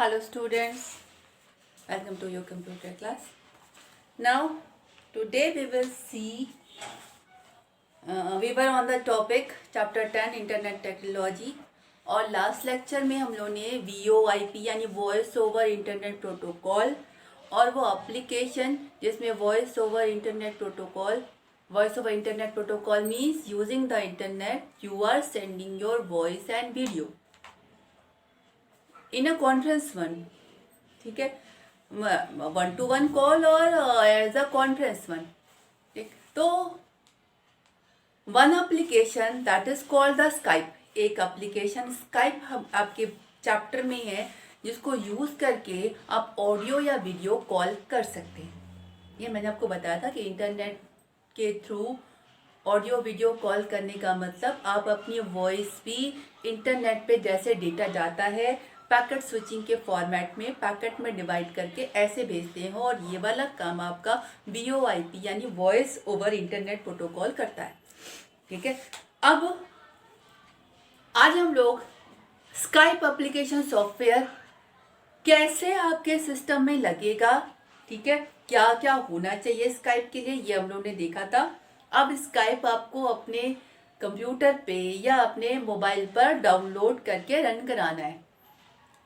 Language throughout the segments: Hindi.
Hello students, welcome to your computer class. Now today we will see, we were on the topic chapter 10 internet technology और लास्ट लेक्चर में हम लोगों ने VoIP यानी वॉइस ओवर इंटरनेट प्रोटोकॉल और वो एप्लीकेशन जिसमें voice over internet protocol means using the internet you are sending your voice and video in a conference one, ठीक है, 1-to-1 कॉल और एज अ कॉन्फ्रेंस वन, ठीक। तो one application that is called the Skype, एक एप्लीकेशन स्काइप हम आपके चैप्टर में है जिसको यूज करके आप ऑडियो या वीडियो कॉल कर सकते हैं। ये मैंने आपको बताया था कि इंटरनेट के थ्रू ऑडियो वीडियो कॉल करने का मतलब आप अपनी वॉइस भी इंटरनेट पे जैसे डेटा जाता है पैकेट स्विचिंग के फॉर्मेट में पैकेट में डिवाइड करके ऐसे भेजते हैं और ये वाला काम आपका VoIP यानी वॉइस ओवर इंटरनेट प्रोटोकॉल करता है, ठीक है। अब आज हम लोग स्काइप एप्लीकेशन सॉफ्टवेयर कैसे आपके सिस्टम में लगेगा, ठीक है, क्या क्या होना चाहिए स्काइप के लिए, ये हम लोगों ने देखा था। अब स्काइप आपको अपने कंप्यूटर पे या अपने मोबाइल पर डाउनलोड करके रन कराना है।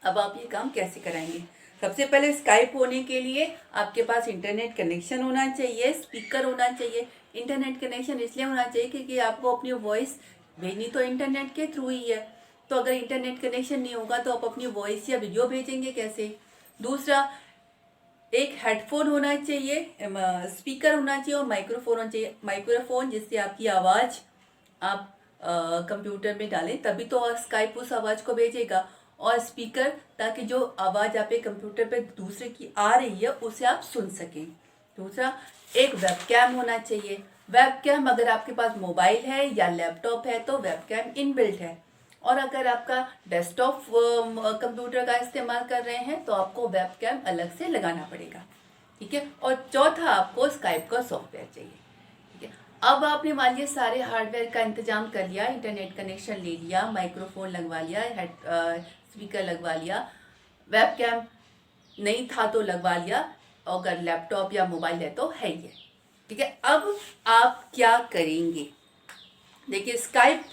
अब आप ये काम कैसे कराएंगे? सबसे पहले स्काइप होने के लिए आपके पास इंटरनेट कनेक्शन होना चाहिए, स्पीकर होना चाहिए। इंटरनेट कनेक्शन इसलिए होना चाहिए क्योंकि आपको अपनी वॉइस भेजनी तो इंटरनेट के थ्रू ही है। तो अगर इंटरनेट कनेक्शन नहीं होगा तो आप अपनी वॉइस या वीडियो भेजेंगे कैसे? दूसरा, एक हेडफोन होना चाहिए, स्पीकर होना चाहिए और माइक्रोफोन होना चाहिए। माइक्रोफोन जिससे आपकी आवाज़ आप कंप्यूटर में डालें तभी तो स्काइप उस आवाज़ को भेजेगा, और स्पीकर ताकि जो आवाज़ आपके कंप्यूटर पे दूसरे की आ रही है उसे आप सुन सकें। दूसरा, एक वेबकैम होना चाहिए। वेबकैम अगर आपके पास मोबाइल है या लैपटॉप है तो वेबकैम इनबिल्ट है, और अगर आपका डेस्कटॉप कंप्यूटर का इस्तेमाल कर रहे हैं तो आपको वेबकैम अलग से लगाना पड़ेगा, ठीक है। और चौथा, आपको स्काइप का सॉफ्टवेयर चाहिए, ठीक है। अब आपने मान लिया सारे हार्डवेयर का इंतजाम कर लिया, इंटरनेट कनेक्शन ले लिया, माइक्रोफोन लगवा लिया, स्पीकर लगवा लिया, वेबकैम नहीं था तो लगवा लिया, अगर लैपटॉप या मोबाइल है तो है ये, ठीक है। अब आप क्या करेंगे? देखिए, स्काइप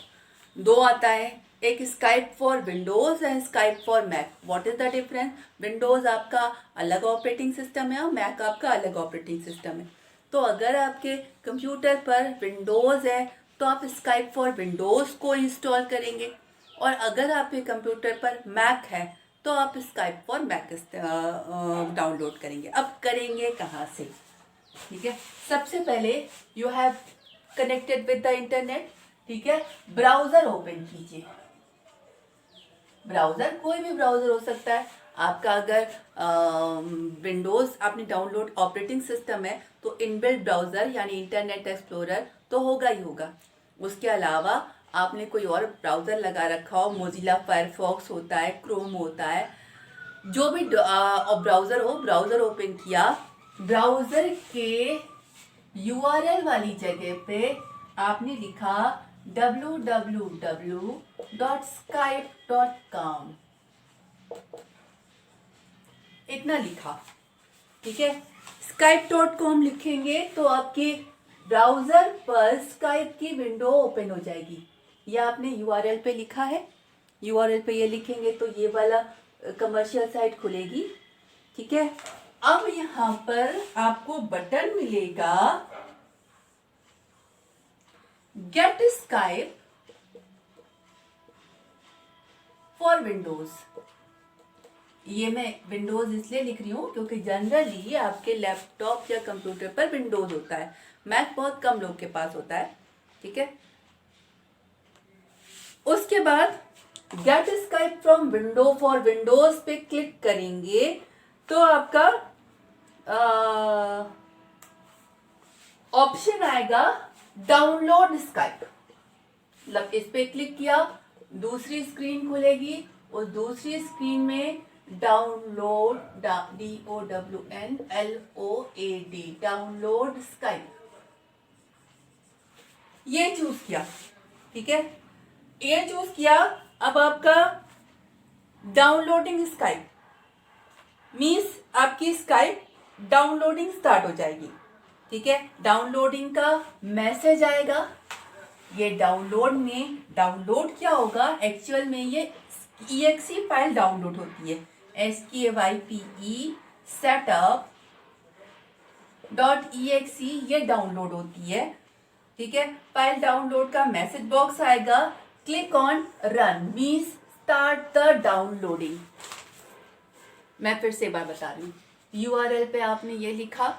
दो आता है, एक Skype for Windows and Skype for Mac. What is the difference? Windows आपका अलग ऑपरेटिंग सिस्टम है और मैक आपका अलग ऑपरेटिंग सिस्टम है। तो अगर आपके कंप्यूटर पर विंडोज है तो आप स्काइप फॉर विंडोज को इंस्टॉल करेंगे, और अगर आपके कंप्यूटर पर मैक है तो आप स्काइप फॉर मैक डाउनलोड करेंगे। अब करेंगे कहाँ से? ठीक है, सबसे पहले you have connected with the internet, ठीक है। ब्राउजर ओपन कीजिए। ब्राउजर कोई भी ब्राउजर हो सकता है आपका। अगर विंडोज आपने डाउनलोड ऑपरेटिंग सिस्टम है तो इनबिल्ट ब्राउजर यानी इंटरनेट एक्सप्लोरर तो होगा ही होगा। उसके अलावा आपने कोई और ब्राउजर लगा रखा हो, मोजिला फायरफॉक्स होता है, क्रोम होता है, जो भी ब्राउजर हो, ब्राउजर ओपन किया। ब्राउजर के URL वाली जगह पे आपने लिखा www.skype.com, इतना लिखा, ठीक है। skype.com लिखेंगे तो आपके ब्राउजर पर स्काइप की विंडो ओपन हो जाएगी। यह आपने URL पे लिखा है, URL पे ये लिखेंगे तो ये वाला कमर्शियल साइट खुलेगी, ठीक है। अब यहाँ पर आपको बटन मिलेगा गेट स्काइप फॉर विंडोज। ये मैं विंडोज इसलिए लिख रही हूँ क्योंकि जनरली आपके लैपटॉप या कंप्यूटर पर विंडोज होता है, मैक बहुत कम लोग के पास होता है, ठीक है। उसके बाद get Skype from window for Windows पे क्लिक करेंगे तो आपका ऑप्शन आएगा डाउनलोड स्काइप। मतलब इस पे क्लिक किया, दूसरी स्क्रीन खुलेगी, और दूसरी स्क्रीन में डाउनलोड DOWNLOAD डाउनलोड स्काइप ये चूज किया, ठीक है। ये चूज किया। अब आपका डाउनलोडिंग स्काइप मीन्स आपकी स्काइप डाउनलोडिंग स्टार्ट हो जाएगी। ठीक है, डाउनलोडिंग का मैसेज आएगा। ये डाउनलोड क्या होगा, एक्चुअल में ये exe फाइल डाउनलोड होती है, SKYPE setup .exe ये डाउनलोड होती है। ठीक है, फाइल डाउनलोड का मैसेज बॉक्स आएगा, click on run means start the downloading. मैं फिर से एक बार बता रही हूँ, URL पे आपने ये लिखा,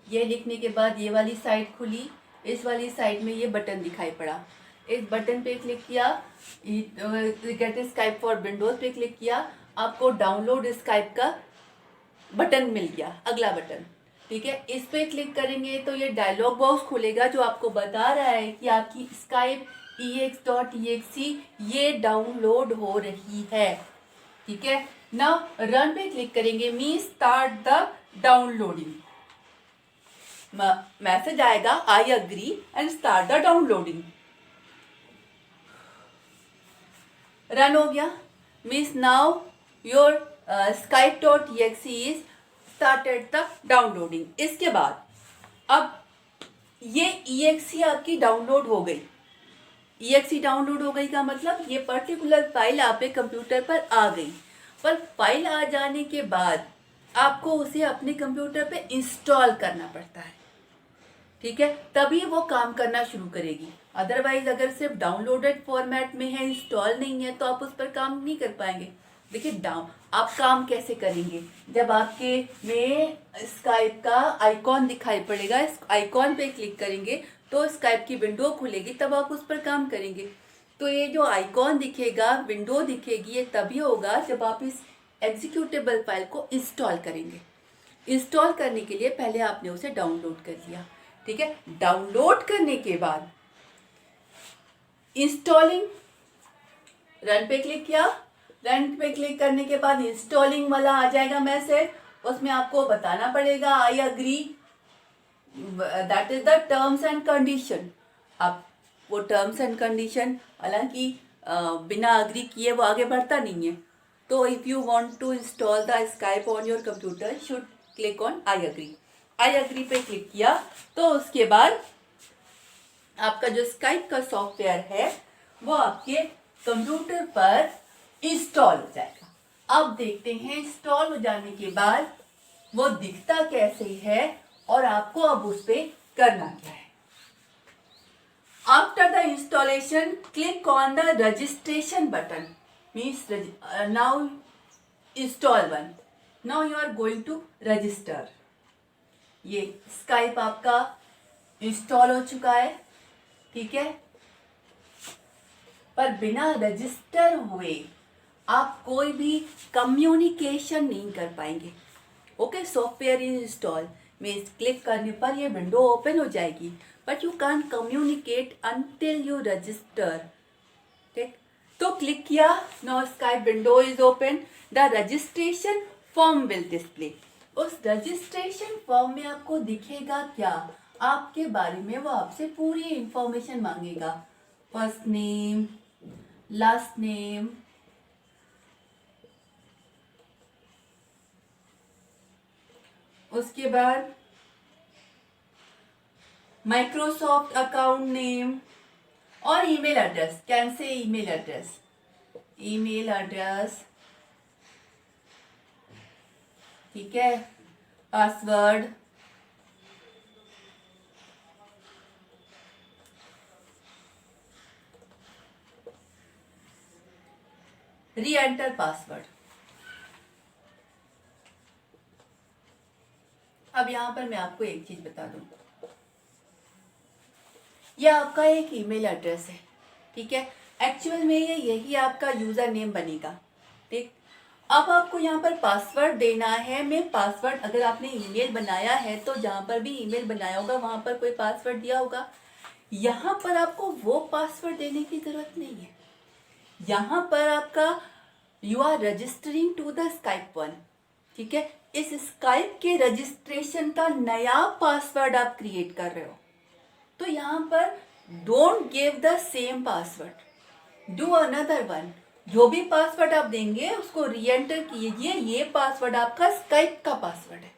ये लिखने के बाद ये वाली साइट खुली, इस वाली साइट में ये बटन दिखाई पड़ा, इस बटन पे क्लिक किया, गेट स्काइप फॉर विंडोज पे क्लिक किया, आपको डाउनलोड स्काइप का बटन मिल गया, अगला बटन। ठीक है, इस पे क्लिक करेंगे तो ये डायलॉग बॉक्स खुलेगा जो आपको बता रहा है कि आपकी स्काइप ex.exe ये डाउनलोड हो रही है। ठीक है, नाउ रन पे क्लिक करेंगे mean start the downloading. Message आएगा I agree and start the downloading. Run हो गया means now your skype.exe is started the downloading. इसके बाद अब ये exe आपकी डाउनलोड हो गई। exe डाउनलोड हो गई का मतलब ये पर्टिकुलर फाइल आपके कंप्यूटर पर आ गई, पर फाइल आ जाने के बाद आपको उसे अपने कंप्यूटर पे इंस्टॉल करना पड़ता है। ठीक है, तभी वो काम करना शुरू करेगी। अदरवाइज अगर सिर्फ डाउनलोडेड फॉर्मेट में है, इंस्टॉल नहीं है, तो आप उस पर काम नहीं कर पाएंगे। देखिए आप काम कैसे करेंगे, जब आपके में स्काइप का आइकॉन दिखाई पड़ेगा, इस आइकॉन पे क्लिक करेंगे तो स्काइप की विंडो खुलेगी, तब आप उस पर काम करेंगे। तो ये जो आइकॉन दिखेगा, विंडो दिखेगी, ये तभी होगा जब आप इस एग्जीक्यूटेबल फाइल को इंस्टॉल करेंगे। इंस्टॉल करने के लिए पहले आपने उसे डाउनलोड कर लिया। ठीक है, डाउनलोड करने के बाद इंस्टॉलिंग, रन पे क्लिक किया, रन पे क्लिक करने के बाद इंस्टॉलिंग वाला आ जाएगा मैसेज, उसमें आपको बताना पड़ेगा I agree, that is the terms and condition. आप वो टर्म्स एंड कंडीशन हालांकि बिना अग्री किए वो आगे बढ़ता नहीं है, तो if you want to install the Skype on your computer should click on I agree. I agree पे क्लिक किया तो उसके बाद आपका जो स्काइप का सॉफ्टवेयर है वो आपके कंप्यूटर पर इंस्टॉल हो जाएगा। अब देखते हैं इंस्टॉल हो जाने के बाद वो दिखता कैसे है और आपको अब उस पर करना क्या है। After the installation click on the registration button means now install one, now you are going to register. ये स्काइप आपका इंस्टॉल हो चुका है। ठीक है, पर बिना रजिस्टर हुए आप कोई भी कम्युनिकेशन नहीं कर पाएंगे। Okay, software is install means click करने पर ये विंडो ओपन हो जाएगी, but you can communicate until you register. ठीक, तो क्लिक किया, now Skype window is open, the registration form will display. उस रजिस्ट्रेशन फॉर्म में आपको दिखेगा क्या, आपके बारे में वो आपसे पूरी इंफॉर्मेशन मांगेगा, फर्स्ट नेम, लास्ट नेम, उसके बाद माइक्रोसॉफ्ट अकाउंट नेम और email address, can say email address, email address. ठीक है, पासवर्ड, री एंटर पासवर्ड। अब यहां पर मैं आपको एक चीज बता दूं, यह आपका एक ईमेल एड्रेस है। ठीक है, एक्चुअल में ये यही आपका यूजर नेम बनेगा। ठीक, अब आपको यहाँ पर पासवर्ड देना है। मैं पासवर्ड, अगर आपने ईमेल बनाया है तो जहाँ पर भी ईमेल बनाया होगा वहाँ पर कोई पासवर्ड दिया होगा। यहाँ पर आपको वो पासवर्ड देने की जरूरत नहीं है। यहाँ पर आपका you are registering to the Skype one. ठीक है, इस स्काइप के रजिस्ट्रेशन का नया पासवर्ड आप क्रिएट कर रहे हो, तो यहाँ पर don't give the same password, do another one. जो भी पासवर्ड आप देंगे उसको री एंटर कीजिए, ये पासवर्ड आपका स्काइप का पासवर्ड है।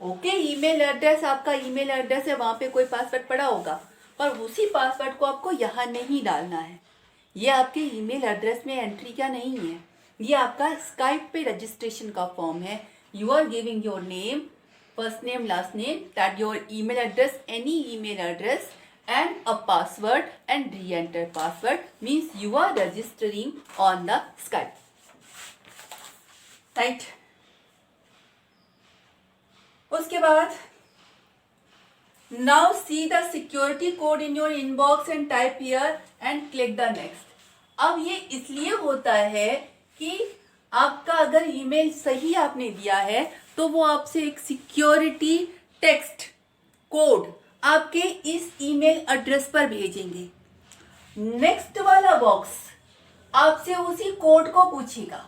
ओके, ईमेल एड्रेस आपका ईमेल एड्रेस है, वहां पे कोई पासवर्ड पड़ा होगा, पर उसी पासवर्ड को आपको यहाँ नहीं डालना है। ये आपके ईमेल एड्रेस में एंट्री का नहीं है, ये आपका स्काइप पे रजिस्ट्रेशन का फॉर्म है। You are giving your name, first name, last name, that your email address, any email address and a password and re-enter password means you are registering on the Skype, right? उसके बाद now see the security code in your inbox and type here and click the next. अब ये इसलिए होता है कि आपका अगर ईमेल सही आपने दिया है तो वो आपसे एक सिक्योरिटी टेक्स्ट कोड आपके इस ईमेल एड्रेस पर भेजेंगे। नेक्स्ट वाला बॉक्स आपसे उसी कोड को पूछेगा।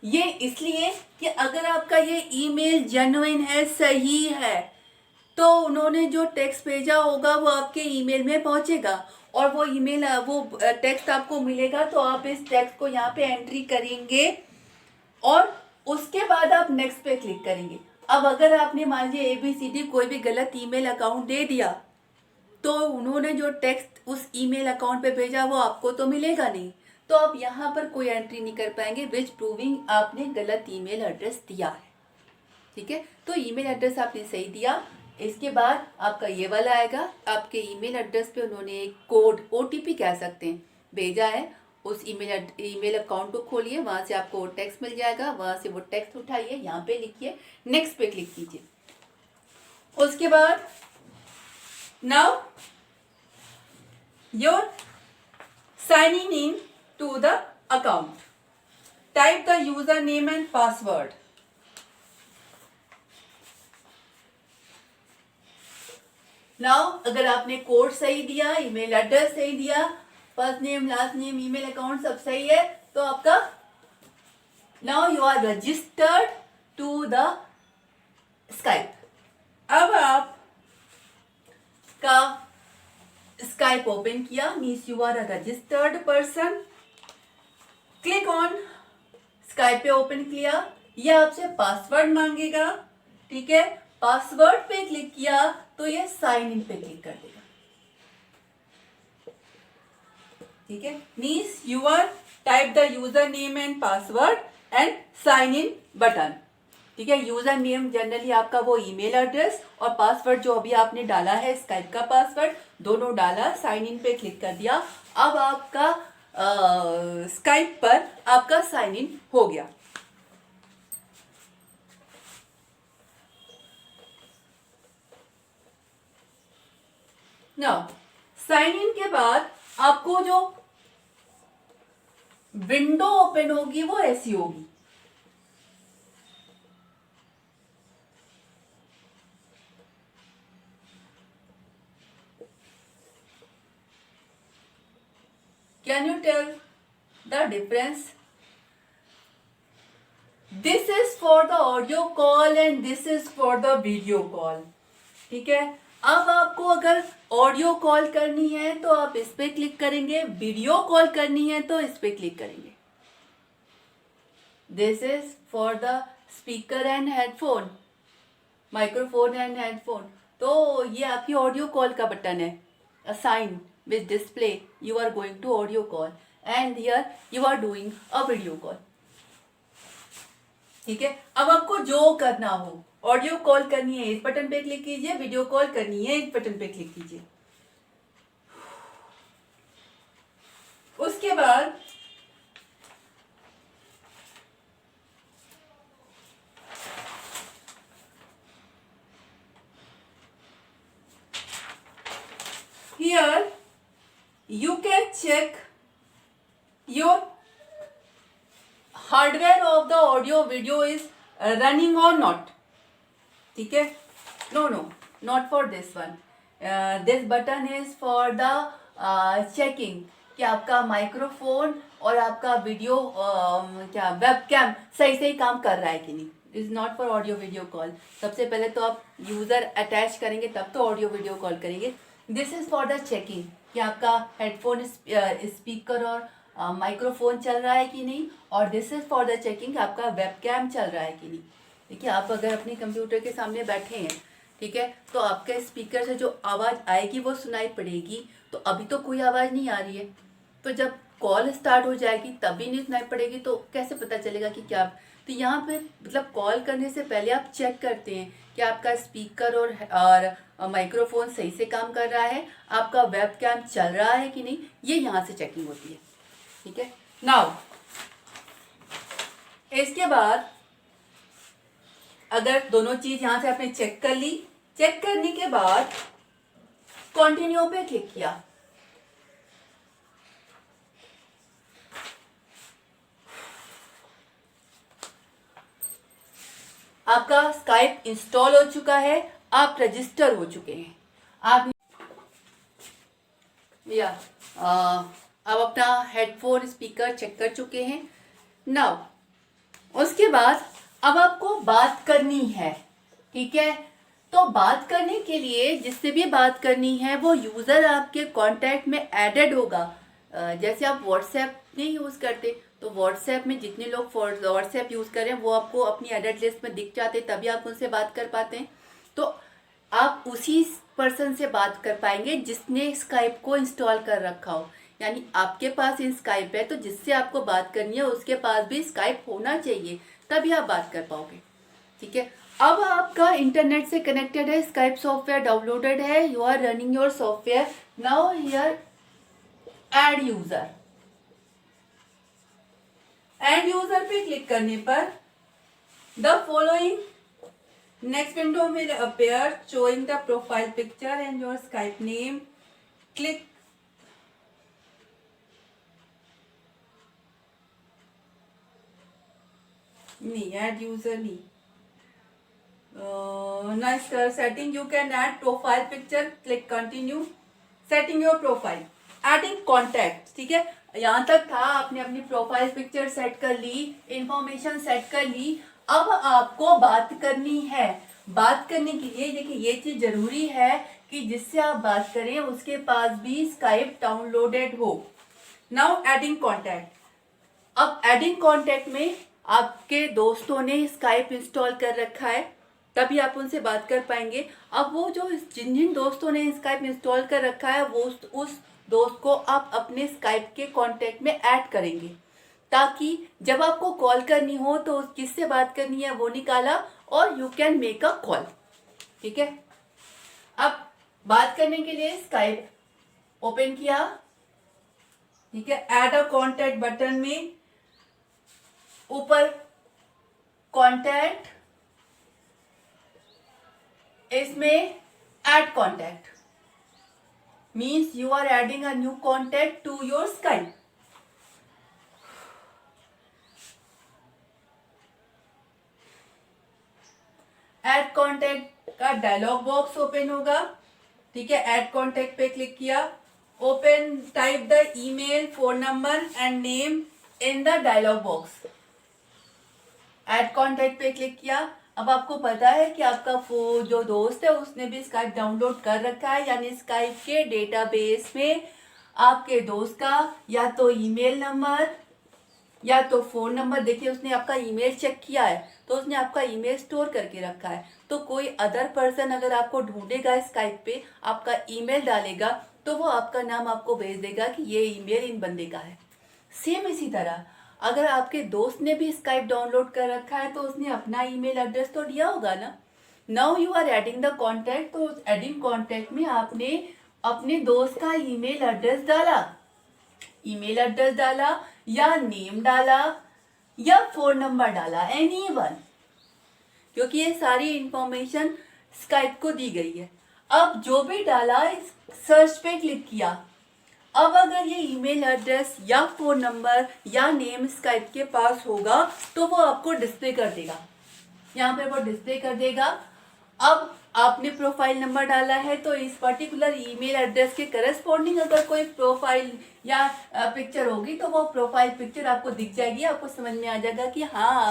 ये इसलिए कि अगर आपका ये ईमेल जेन्युइन है, सही है, तो उन्होंने जो टेक्स्ट भेजा होगा वो आपके ईमेल में पहुंचेगा और वो ईमेल वो टेक्स्ट आपको मिलेगा, तो आप इस टेक्स्ट को यहाँ पे एंट्री करेंगे और उसके बाद आप नेक्स्ट पे क्लिक करेंगे। अब अगर आपने मान लीजिए ABCD कोई भी गलत ईमेल अकाउंट दे दिया तो उन्होंने जो टेक्स्ट उस ईमेल अकाउंट पे भेजा वो आपको तो मिलेगा नहीं, तो आप यहाँ पर कोई एंट्री नहीं कर पाएंगे विच प्रूविंग आपने गलत ईमेल एड्रेस दिया है। ठीक है, तो ईमेल एड्रेस आपने सही दिया, इसके बाद आपका ये वाला आएगा, आपके ईमेल एड्रेस पे उन्होंने एक कोड OTP कह सकते हैं भेजा है, उस ईमेल अकाउंट को खोलिए, वहां से आपको टेक्स्ट मिल जाएगा, वहां से वो टेक्स्ट उठाइए, यहाँ पे लिखिए, नेक्स्ट पे क्लिक कीजिए। उसके बाद now your signing in to the account, type the user name and password. Now अगर आपने कोड सही दिया, ईमेल एड्रेस सही दिया, first name, last name, email account सब सही है, तो आपका now you are registered to the Skype. अब आप का स्काइप ओपन किया means you are a registered person. Click on Skype पे ओपन किया, ये आपसे पासवर्ड मांगेगा। ठीक है, पासवर्ड पे क्लिक किया तो ये साइन इन पे क्लिक कर देगा। ठीक है, means you are type the user name and password and sign in button. ठीक है, यूजर नेम जनरली आपका वो ईमेल एड्रेस और पासवर्ड जो अभी आपने डाला है स्काइप का पासवर्ड, दोनों डाला, साइन इन पे क्लिक कर दिया। अब आपका स्काइप पर आपका साइन इन हो गया। नाउ साइन इन के बाद आपको जो विंडो ओपन होगी वो ऐसी होगी। Can you tell the difference? This is for the audio call and this is for the video call. ठीक है, अब आपको अगर ऑडियो कॉल करनी है तो आप इस पे क्लिक करेंगे, वीडियो कॉल करनी है तो इस पे क्लिक करेंगे। This is for the speaker and headphone, microphone and headphone, तो ये आपकी ऑडियो कॉल का बटन है। A sign with display you are going to audio call and here you are doing a video call. ठीक है, अब आपको जो करना हो, ऑडियो कॉल करनी है इस बटन पे क्लिक कीजिए, वीडियो कॉल करनी है इस बटन पे क्लिक कीजिए। उसके बाद here you can check your hardware of the audio video is running or not. ठीक है, no not for this one. This button is for the checking कि आपका माइक्रोफोन और आपका वीडियो क्या वेबकैम सही काम कर रहा है कि नहीं। Is not for audio video call. सबसे पहले तो आप यूजर अटैच करेंगे तब तो ऑडियो वीडियो कॉल करेंगे। This is for the checking कि आपका हेडफोन स्पीकर और माइक्रोफोन चल रहा है कि नहीं, और this is for the checking आपका वेबकैम चल रहा है कि नहीं। देखिए, आप अगर अपने कंप्यूटर के सामने बैठे हैं, ठीक है, तो आपके स्पीकर से जो आवाज़ आएगी वो सुनाई पड़ेगी। तो अभी तो कोई आवाज़ नहीं आ रही है, तो जब कॉल स्टार्ट हो जाएगी तभी नहीं सुनाई पड़ेगी, तो कैसे पता चलेगा कि क्या। तो यहाँ पे मतलब कॉल करने से पहले आप चेक करते हैं कि आपका स्पीकर और माइक्रोफोन सही से काम कर रहा है, आपका वेबकैम चल रहा है कि नहीं, ये यहाँ से चेकिंग होती है। ठीक है, नाउ इसके बाद अगर दोनों चीज यहां से आपने चेक कर ली, चेक करने के बाद कंटिन्यू पे क्लिक किया। आपका स्काइप इंस्टॉल हो चुका है, आप रजिस्टर हो चुके हैं। आप या आप अपना हेडफोन स्पीकर चेक कर चुके हैं। नाउ उसके बाद अब आपको बात करनी है, ठीक है। तो बात करने के लिए जिससे भी बात करनी है वो यूज़र आपके कांटेक्ट में ऐडेड होगा। जैसे आप व्हाट्सएप नहीं यूज़ करते, तो व्हाट्सएप में जितने लोग व्हाट्सएप यूज़ कर रहे हैं वो आपको अपनी एडेड लिस्ट में दिख जाते, तभी आप उनसे बात कर पाते हैं। तो आप उसी पर्सन से बात कर पाएंगे जिसने स्काइप को इंस्टॉल कर रखा हो। यानी आपके पास स्काइप है तो जिससे आपको बात करनी है उसके पास भी स्काइप होना चाहिए, तभी आप बात कर पाओगे। ठीक है, अब आपका इंटरनेट से कनेक्टेड है, स्काइप सॉफ्टवेयर डाउनलोडेड है, you are running your software. Now here add user, add user पे क्लिक करने पर the following next window will appear showing the profile picture and your Skype name. Click नहीं, add user नहीं, nice setting, you can add profile picture, click continue, setting your profile, adding contact। ठीक है, यहाँ तक था, आपने अपनी प्रोफाइल पिक्चर सेट कर ली, इंफॉर्मेशन सेट कर ली। अब आपको बात करनी है। बात करने के लिए देखिए ये चीज जरूरी है कि जिससे आप बात करें उसके पास भी स्काइप डाउनलोडेड हो। नाउ एडिंग कॉन्टैक्ट, अब एडिंग कॉन्टैक्ट में आपके दोस्तों ने स्काइप इंस्टॉल कर रखा है, तभी आप उनसे बात कर पाएंगे। अब वो जो जिन दोस्तों ने स्काइप इंस्टॉल कर रखा है वो उस दोस्त को आप अपने स्काइप के कॉन्टैक्ट में ऐड करेंगे, ताकि जब आपको कॉल करनी हो तो किससे बात करनी है वो निकाला और you can make a call. ठीक है, अब बात करने के लिए स्काइप ओपन किया, ठीक है, ऐड अ कॉन्टैक्ट बटन में ऊपर कॉन्टैक्ट, इसमें add contact means you are adding a new contact to your Skype। Add contact का डायलॉग बॉक्स ओपन होगा। ठीक है, ऐड कॉन्टैक्ट पे क्लिक किया, open, type the email, phone number and name in the dialog box. Add contact पे क्लिक किया। अब आपको पता है कि आपका जो दोस्त है उसने भी स्काइप डाउनलोड कर रखा है, यानी स्काइप के डेटाबेस में आपके दोस्त का या तो ईमेल नंबर या तो फोन नंबर, देखिए उसने आपका ईमेल चेक किया है तो उसने आपका ईमेल स्टोर करके रखा है। तो कोई अदर पर्सन अगर आपको ढूंढेगा स्काइप पे, आपका ईमेल डालेगा तो वो आपका नाम आपको भेज देगा कि ये ईमेल इन बंदे का है। सेम इसी तरह अगर आपके दोस्त ने भी स्काइप डाउनलोड कर रखा है तो उसने अपना ईमेल एड्रेस तो दिया होगा ना। Now you are adding the contact, तो उस एडिंग कॉन्टैक्ट में आपने अपने दोस्त का ईमेल एड्रेस डाला, ईमेल एड्रेस डाला या नेम डाला या फोन नंबर डाला, एनी वन, क्योंकि ये सारी इंफॉर्मेशन स्काइप को दी गई है। अब जो भी डाला, सर्च पे क्लिक किया। अब अगर ये ईमेल एड्रेस या फोन नंबर या नेम स्काइप के पास होगा तो वो आपको डिस्प्ले कर देगा, यहाँ पे वो डिस्प्ले कर देगा। अब आपने प्रोफाइल नंबर डाला है तो इस पर्टिकुलर ईमेल एड्रेस के करस्पॉन्डिंग अगर कोई प्रोफाइल या पिक्चर होगी तो वो प्रोफाइल पिक्चर आपको दिख जाएगी, आपको समझ में आ जाएगा कि हाँ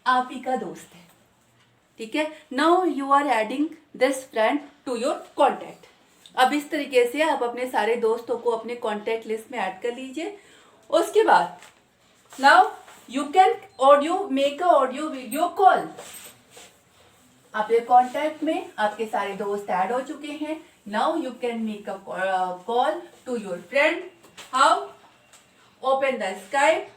आप ही का दोस्त है। ठीक है, now you are adding this friend to your contact. अब इस तरीके से आप अपने सारे दोस्तों को अपने कॉन्टैक्ट लिस्ट में ऐड कर लीजिए। उसके बाद now you can make a audio video call. आपके कॉन्टैक्ट में आपके सारे दोस्त ऐड हो चुके हैं। Now you can make a call to your friend. How? Open the Skype,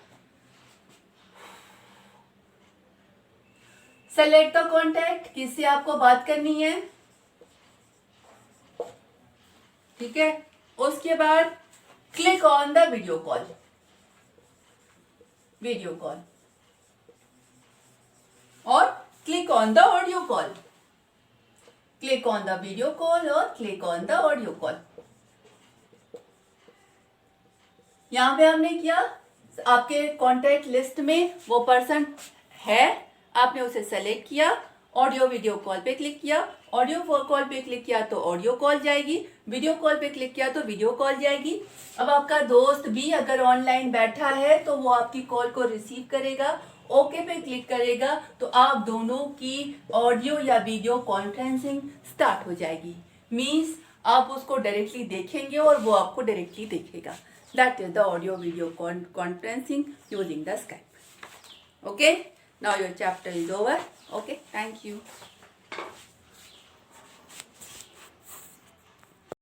select the contact, किससे आपको बात करनी है, ठीक है। उसके बाद click on the video call, और click on the audio call, click on the video call और click on the audio call. यहां पे हमने किया, आपके कॉन्टैक्ट लिस्ट में वो पर्सन है, आपने उसे सेलेक्ट किया, ऑडियो वीडियो कॉल पे क्लिक किया, ऑडियो कॉल पे क्लिक किया तो ऑडियो कॉल जाएगी, वीडियो कॉल पे क्लिक किया तो वीडियो कॉल जाएगी। अब आपका दोस्त भी अगर ऑनलाइन बैठा है तो वो आपकी कॉल को रिसीव करेगा, ओके पे क्लिक करेगा तो आप दोनों की ऑडियो या वीडियो कॉन्फ्रेंसिंग स्टार्ट हो जाएगी। मीन्स आप उसको डायरेक्टली देखेंगे और वो आपको डायरेक्टली देखेगा। That is the audio video conferencing using the Skype. Okay, now your chapter is over. Okay, thank you.